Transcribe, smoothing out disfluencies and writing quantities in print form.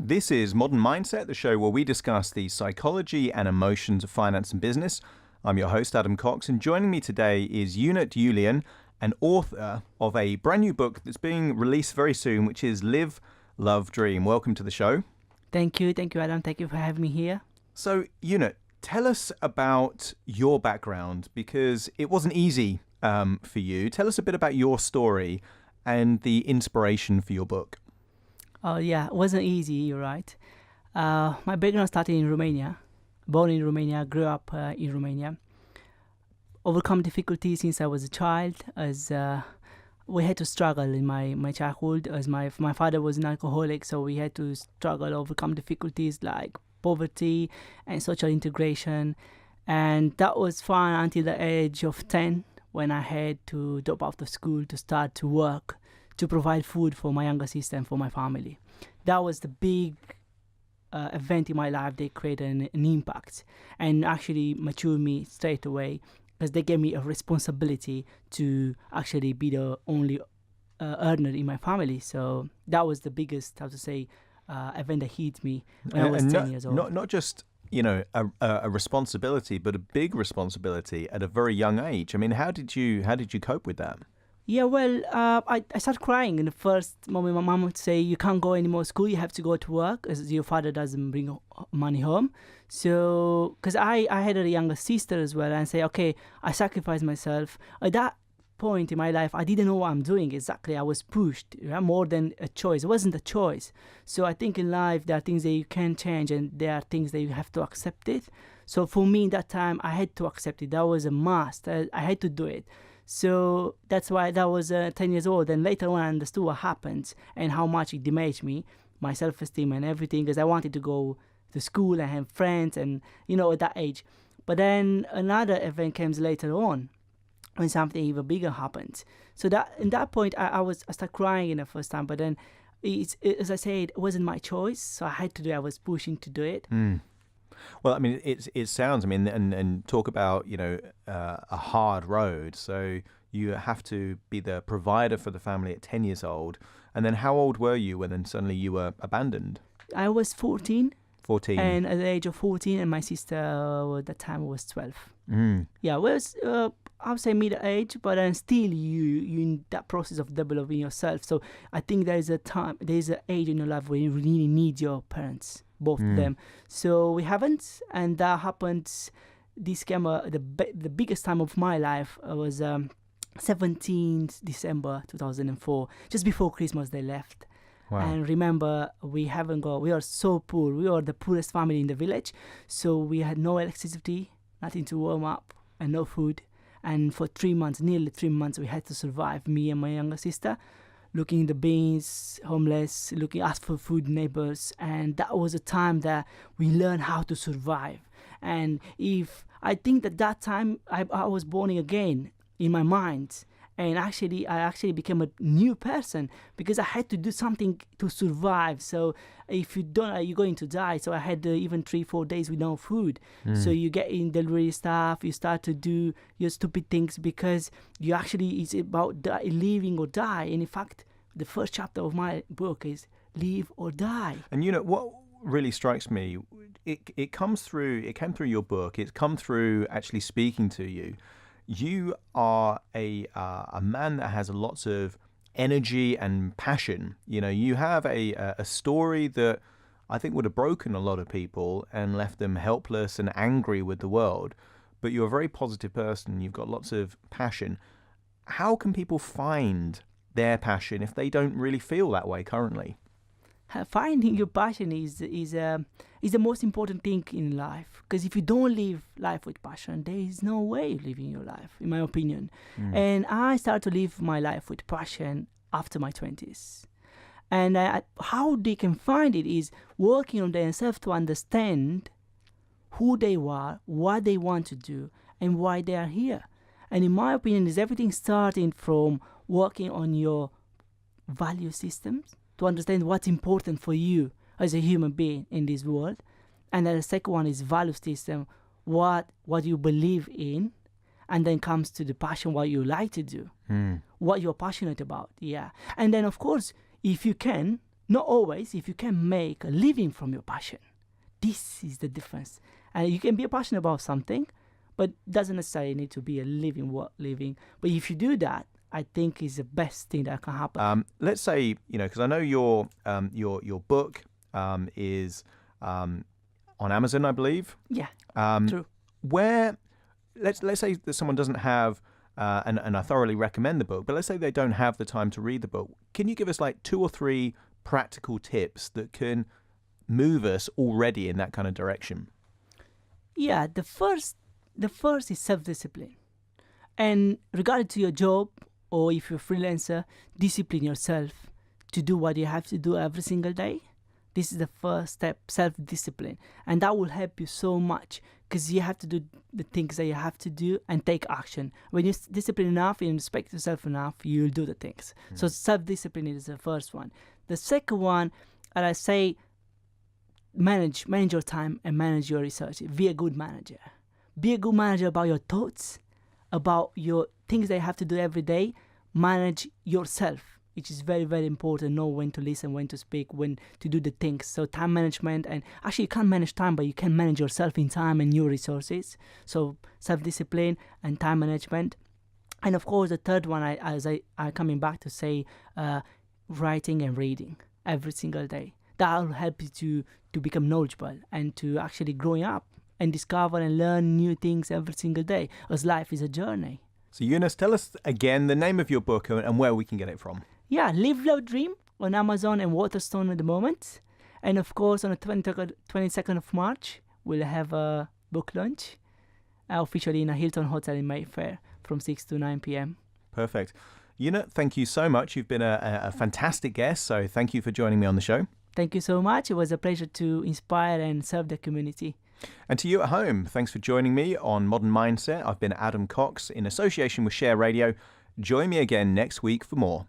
This is Modern Mindset, the show where we discuss the psychology and emotions of finance and business. I'm your host, Adam Cox, and joining me today is Ionut Iulian, an author of a brand new book that's being released very soon, which is Live, Love, Dream. Welcome to the show. Thank you, Adam. Thank you for having me here. So, Ionut, tell us about your background, because it wasn't easy for you. Tell us a bit about your story and the inspiration for your book. Oh, yeah, it wasn't easy, you're right. My background started in Romania. Born in Romania, grew up in Romania. Overcome difficulties since I was a child, as we had to struggle in my childhood, as my father was an alcoholic, so we had to struggle, overcome difficulties like poverty and social integration. And that was fun until the age of 10, when I had to drop out of school to start to work, to provide food for my younger sister and for my family. That was the big event in my life. They created an impact and actually matured me straight away, because they gave me a responsibility to actually be the only earner in my family. So that was the biggest, event that hit me when I was 10 years old. Not just, a responsibility, but a big responsibility at a very young age. I mean, how did you cope with that? Yeah, well, I started crying in the first moment. My mom would say, you can't go anymore to school, you have to go to work, as your father doesn't bring money home. So, because I had a younger sister as well, and I say, okay, I sacrificed myself. At that point in my life, I didn't know what I'm doing exactly. I was pushed, more than a choice. It wasn't a choice. So I think in life, there are things that you can change, and there are things that you have to accept it. So for me, that time, I had to accept it. That was a must. I had to do it. So that's why that was 10 years old. And later on, I understood what happened and how much it damaged me, my self-esteem and everything, because I wanted to go to school and have friends and, at that age. But then another event comes later on when something even bigger happened. So that in that point, I started crying in the first time. But then, as I said, it wasn't my choice. So I had to do it. I was pushing to do it. Well, I mean, it sounds, and talk about, a hard road. So you have to be the provider for the family at 10 years old. And then how old were you when then suddenly you were abandoned? I was 14. 14. And at the age of 14, and my sister at that time was 12. Yeah, well, I would say middle age, but then still you in that process of developing yourself. So I think there's an age in your life where you really need your parents, both of them. So we haven't, and that happened. This came the biggest time of my life was 17th December 2004, just before Christmas they left. Wow. And remember, we are so poor. We are the poorest family in the village. So we had no electricity, nothing to warm up, and no food. And for nearly 3 months, we had to survive, me and my younger sister, looking in the bins, homeless, ask for food, neighbors. And that was a time that we learned how to survive. And I think that time, I was born again in my mind. And I actually became a new person, because I had to do something to survive. So if you don't, you're going to die. So I had even 3-4 days with no food. So you get in delivery stuff, you start to do your stupid things, because it's about living or die. And in fact, the first chapter of my book is live or die. And what really strikes me, it came through your book, it's come through actually speaking to you. You are a man that has lots of energy and passion. You have a story that I think would have broken a lot of people and left them helpless and angry with the world. But you're a very positive person. You've got lots of passion. How can people find their passion if they don't really feel that way currently? Finding your passion is the most important thing in life, because if you don't live life with passion, there is no way of living your life, in my opinion. And I started to live my life with passion after my 20s. And how they can find it is working on themselves to understand who they are, what they want to do, and why they are here. And in my opinion, is everything starting from working on your value systems, to understand what's important for you as a human being in this world. And then the second one is value system, what you believe in, and then comes to the passion, what you like to do, what you're passionate about. Yeah. And then, of course, if you can, not always, if you can make a living from your passion. This is the difference. And you can be passionate about something, but doesn't necessarily need to be a living worth living. But if you do that, I think is the best thing that can happen. Let's say, because I know your book is on Amazon, I believe. Yeah, true. Where let's say that someone doesn't have, and I thoroughly recommend the book, but let's say they don't have the time to read the book. Can you give us like 2 or 3 practical tips that can move us already in that kind of direction? Yeah, the first is self-discipline. And regarding to your job, or if you're a freelancer, discipline yourself to do what you have to do every single day. This is the first step, self-discipline. And that will help you so much because you have to do the things that you have to do and take action. When you're disciplined enough and respect yourself enough, you'll do the things. So self-discipline is the first one. The second one, and I say, manage your time and manage your research. Be a good manager. Be a good manager about your thoughts, about your things that you have to do every day. Manage yourself, which is very, very important. Know when to listen, when to speak, when to do the things. So time management, and actually you can't manage time, but you can manage yourself in time and your resources. So self-discipline and time management. And of course, the third one, I coming back to say, writing and reading every single day. That will help you to become knowledgeable and to actually growing up and discover and learn new things every single day, as life is a journey. So Yunus, tell us again the name of your book and where we can get it from. Yeah, Live, Love, Dream on Amazon and Waterstone at the moment. And of course, on the 22nd of March, we'll have a book launch officially in a Hilton Hotel in Mayfair from 6 to 9 p.m. Perfect. Ionut, thank you so much. You've been a fantastic guest, so thank you for joining me on the show. Thank you so much. It was a pleasure to inspire and serve the community. And to you at home, thanks for joining me on Modern Mindset. I've been Adam Cox in association with Share Radio. Join me again next week for more.